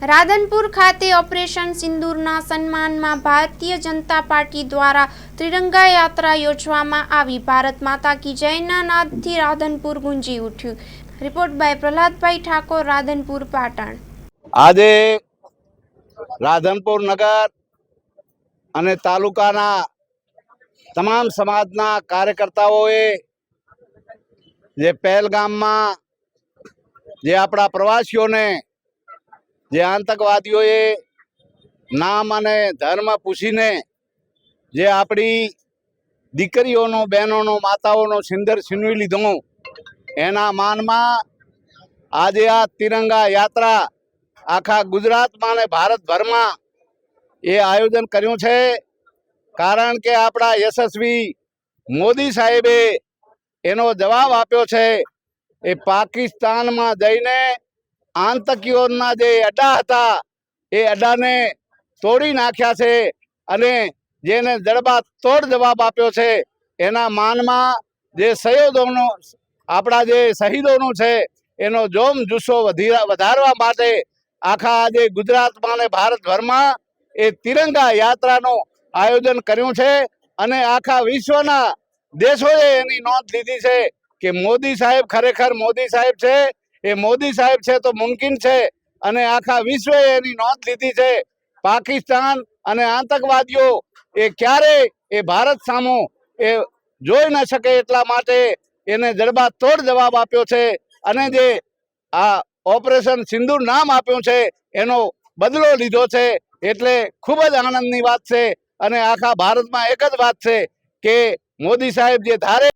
રાધનપુર ખાતે ઓપરેશન સિંદૂરના સન્માનમાં ભારતીય જનતા પાર્ટી દ્વારા ત્રિરંગા યાત્રા યોજવામાં આવી। ભારત માતા કી જયના નાદથી રાધનપુર ગુંજી ઉઠ્યું। Report by Prahladbhai Thakor, Radhanpur, Patan. આજે રાધનપુર નગર અને તાલુકાના તમામ સમાજના કાર્યકર્તાઓએ જે પહેલગામમાં જે આપણા પ્રવાસીઓને જે આતંકવાદીઓએ નામ અને ધર્મ પૂછીને જે આપણી દીકરીઓનો, બહેનોનો, માતાઓનો સિંદર છીનવી લીધું, એના માનમાં આજે આ તિરંગા યાત્રા આખા ગુજરાતમાં અને ભારતભરમાં એ આયોજન કર્યું છે। કારણ કે આપણા યશસ્વી મોદી સાહેબે એનો જવાબ આપ્યો છે। એ પાકિસ્તાનમાં જઈને આતંકીઓના જે અડ્ડા હતા એ અડ્ડાને તોડી નાખ્યા છે અને જેને જડબા તોડ જવાબ આપ્યો છે। એના માનમાં જે શહીદોનો, આપણા જે શહીદોનું છે એનો જોમ જુસ્સો વધારવા માટે આખા આજે ગુજરાતમાં અને ભારતભરમાં એ તિરંગા યાત્રાનું આયોજન કર્યું છે અને આખા વિશ્વના દેશોએ એની નોંધ લીધી છે કે મોદી સાહેબ ખરેખર મોદી સાહેબ છે। એ મોદી સાહેબ છે તો મુમકિન છે અને આખા વિશ્વએ એની નોંધ લીધી છે। પાકિસ્તાન અને આતંકવાદીઓ એ ક્યારે એ ભારત સામો એ જોઈ ન શકે એટલા માટે એને જડબા તોડ જવાબ આપ્યો છે અને જે આ ઓપરેશન સિંદૂર નામ આપ્યું છે એનો બદલો લીધો છે। એટલે ખૂબ જ આનંદની વાત છે અને આખા ભારતમાં એક જ વાત છે કે મોદી સાહેબ જે ધારે